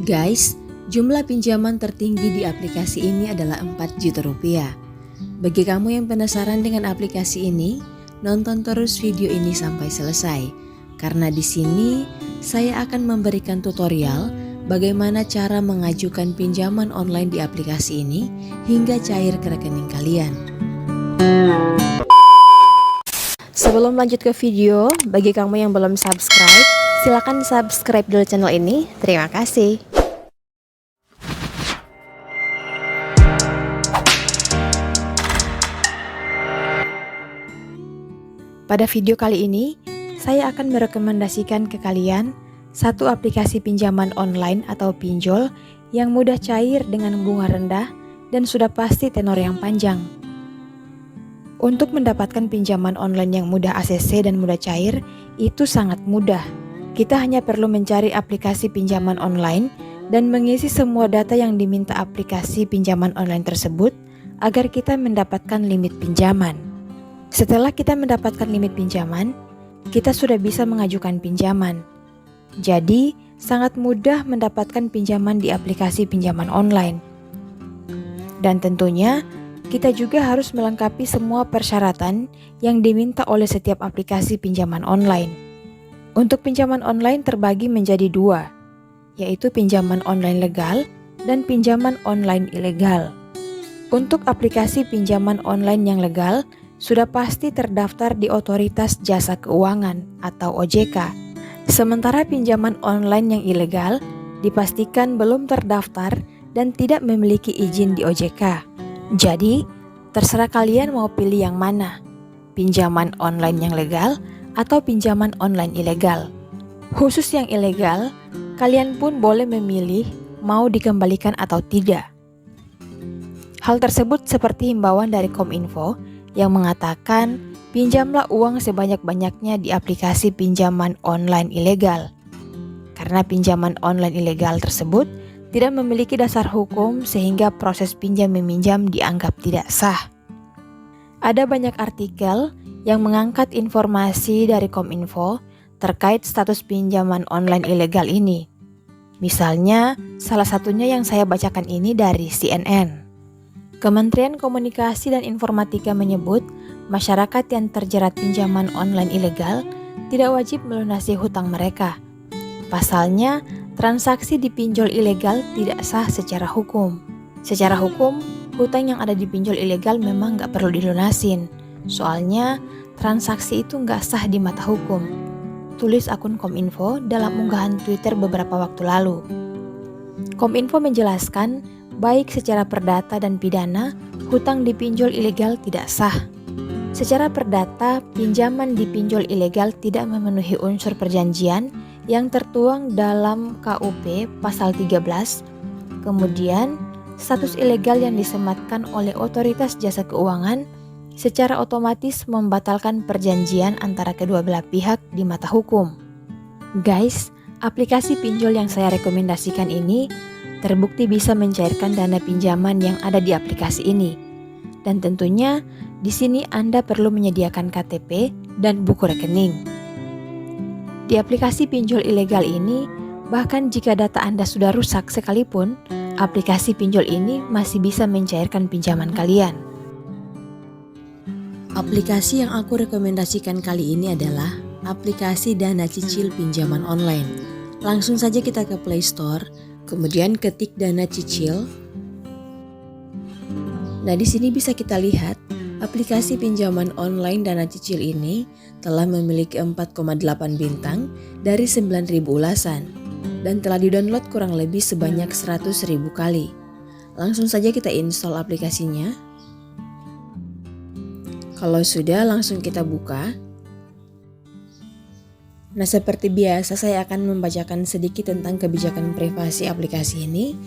Guys, jumlah pinjaman tertinggi di aplikasi ini adalah 4 juta rupiah. Bagi kamu yang penasaran dengan aplikasi ini, nonton terus video ini sampai selesai. Karena di sini saya akan memberikan tutorial bagaimana cara mengajukan pinjaman online di aplikasi ini hingga cair ke rekening kalian. Sebelum lanjut ke video, bagi kamu yang belum subscribe, silakan subscribe dulu channel ini. Terima kasih. Pada video kali ini, saya akan merekomendasikan ke kalian satu aplikasi pinjaman online atau pinjol yang mudah cair dengan bunga rendah dan sudah pasti tenor yang panjang. Untuk mendapatkan pinjaman online yang mudah ACC dan mudah cair, itu sangat mudah. Kita hanya perlu mencari aplikasi pinjaman online dan mengisi semua data yang diminta aplikasi pinjaman online tersebut agar kita mendapatkan limit pinjaman. Setelah kita mendapatkan limit pinjaman, kita sudah bisa mengajukan pinjaman. Jadi, sangat mudah mendapatkan pinjaman di aplikasi pinjaman online. Dan tentunya, kita juga harus melengkapi semua persyaratan yang diminta oleh setiap aplikasi pinjaman online. Untuk pinjaman online terbagi menjadi dua, yaitu pinjaman online legal dan pinjaman online ilegal. Untuk aplikasi pinjaman online yang legal, sudah pasti terdaftar di Otoritas Jasa Keuangan atau OJK. Sementara pinjaman online yang ilegal dipastikan belum terdaftar dan tidak memiliki izin di OJK. Jadi, terserah kalian mau pilih yang mana, pinjaman online yang legal atau pinjaman online ilegal. Khusus yang ilegal, kalian pun boleh memilih mau dikembalikan atau tidak. Hal tersebut seperti himbauan dari Kominfo yang mengatakan pinjamlah uang sebanyak-banyaknya di aplikasi pinjaman online ilegal. Karena pinjaman online ilegal tersebut tidak memiliki dasar hukum sehingga proses pinjam-meminjam dianggap tidak sah. Ada banyak artikel yang mengangkat informasi dari Kominfo terkait status pinjaman online ilegal ini. Misalnya, salah satunya yang saya bacakan ini dari CNN. Kementerian Komunikasi dan Informatika menyebut masyarakat yang terjerat pinjaman online ilegal tidak wajib melunasi hutang mereka. Pasalnya, transaksi di pinjol ilegal tidak sah secara hukum. Secara hukum, hutang yang ada di pinjol ilegal memang nggak perlu dilunasin. Soalnya, transaksi itu nggak sah di mata hukum. Tulis akun Kominfo dalam unggahan Twitter beberapa waktu lalu. Kominfo menjelaskan, baik secara perdata dan pidana, hutang di pinjol ilegal tidak sah. Secara perdata, pinjaman di pinjol ilegal tidak memenuhi unsur perjanjian yang tertuang dalam KUP pasal 13. Kemudian, status ilegal yang disematkan oleh Otoritas Jasa Keuangan secara otomatis membatalkan perjanjian antara kedua belah pihak di mata hukum. Guys, aplikasi pinjol yang saya rekomendasikan ini terbukti bisa mencairkan dana pinjaman yang ada di aplikasi ini. Dan tentunya di sini Anda perlu menyediakan KTP dan buku rekening. Di aplikasi pinjol ilegal ini, bahkan jika data Anda sudah rusak sekalipun, aplikasi pinjol ini masih bisa mencairkan pinjaman kalian. Aplikasi yang aku rekomendasikan kali ini adalah aplikasi Dana Cicil Pinjaman Online. Langsung saja kita ke Play Store, kemudian ketik Dana Cicil. Nah, di sini bisa kita lihat aplikasi pinjaman online Dana Cicil ini telah memiliki 4,8 bintang dari 9.000 ulasan dan telah didownload kurang lebih sebanyak 100.000 kali. Langsung saja kita install aplikasinya. Kalau sudah, langsung kita buka. Nah, seperti biasa saya akan membacakan sedikit tentang kebijakan privasi aplikasi ini.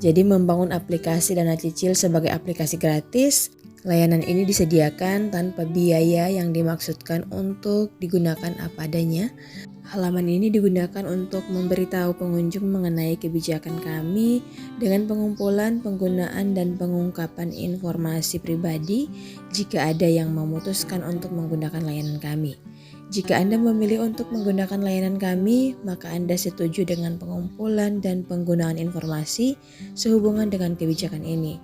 Jadi, membangun aplikasi Dana Cicil sebagai aplikasi gratis. Layanan ini disediakan tanpa biaya yang dimaksudkan untuk digunakan apa adanya. Halaman ini digunakan untuk memberitahu pengunjung mengenai kebijakan kami dengan pengumpulan, penggunaan, dan pengungkapan informasi pribadi jika ada yang memutuskan untuk menggunakan layanan kami. Jika Anda memilih untuk menggunakan layanan kami, maka Anda setuju dengan pengumpulan dan penggunaan informasi sehubungan dengan kebijakan ini.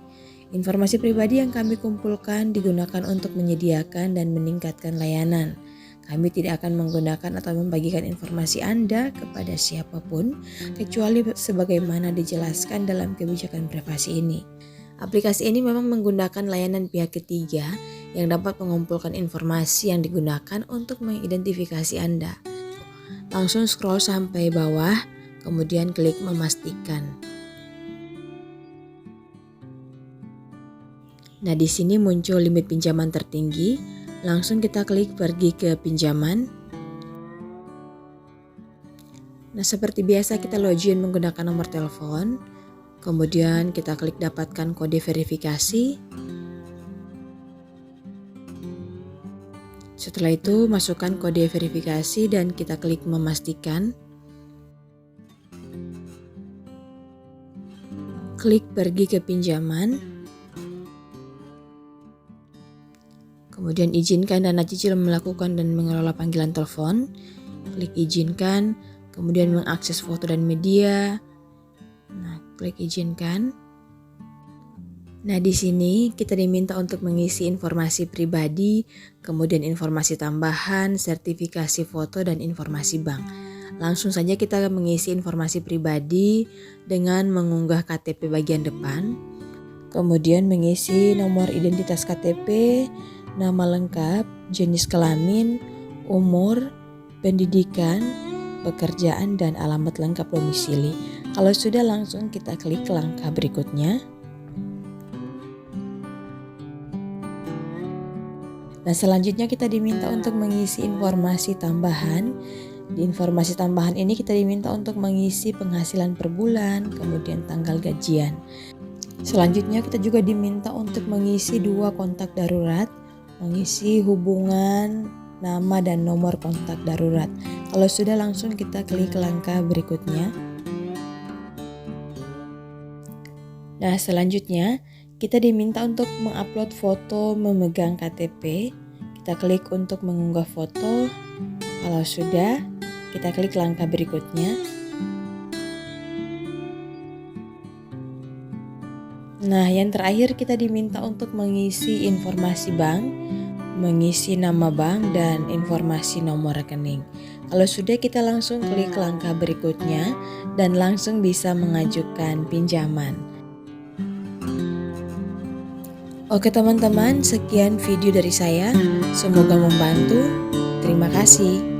Informasi pribadi yang kami kumpulkan digunakan untuk menyediakan dan meningkatkan layanan. Kami tidak akan menggunakan atau membagikan informasi Anda kepada siapapun, kecuali sebagaimana dijelaskan dalam kebijakan privasi ini. Aplikasi ini memang menggunakan layanan pihak ketiga yang dapat mengumpulkan informasi yang digunakan untuk mengidentifikasi Anda. Langsung scroll sampai bawah, kemudian klik memastikan. Nah, di sini muncul limit pinjaman tertinggi. Langsung kita klik pergi ke pinjaman. Nah, seperti biasa kita login menggunakan nomor telepon. Kemudian kita klik dapatkan kode verifikasi. Setelah itu masukkan kode verifikasi dan kita klik memastikan. Klik pergi ke pinjaman. Kemudian izinkan dana cicil melakukan dan mengelola panggilan telepon. Klik izinkan, kemudian mengakses foto dan media. Nah, klik izinkan. Nah, di sini kita diminta untuk mengisi informasi pribadi, kemudian informasi tambahan, sertifikasi foto dan informasi bank. Langsung saja kita mengisi informasi pribadi dengan mengunggah KTP bagian depan. Kemudian mengisi nomor identitas KTP, nama lengkap, jenis kelamin, umur, pendidikan, pekerjaan, dan alamat lengkap domisili. Kalau sudah, langsung kita klik langkah berikutnya. Nah, selanjutnya kita diminta untuk mengisi informasi tambahan. Di informasi tambahan ini kita diminta untuk mengisi penghasilan per bulan, kemudian tanggal gajian. Selanjutnya kita juga diminta untuk mengisi 2 kontak darurat, mengisi hubungan, nama dan nomor kontak darurat. Kalau sudah, langsung kita klik langkah berikutnya. Nah, selanjutnya kita diminta untuk mengupload foto memegang KTP. Kita klik untuk mengunggah foto. Kalau sudah, kita klik langkah berikutnya. Nah, yang terakhir kita diminta untuk mengisi informasi bank, mengisi nama bank, dan informasi nomor rekening. Kalau sudah, kita langsung klik langkah berikutnya dan langsung bisa mengajukan pinjaman. Oke teman-teman, sekian video dari saya. Semoga membantu. Terima kasih.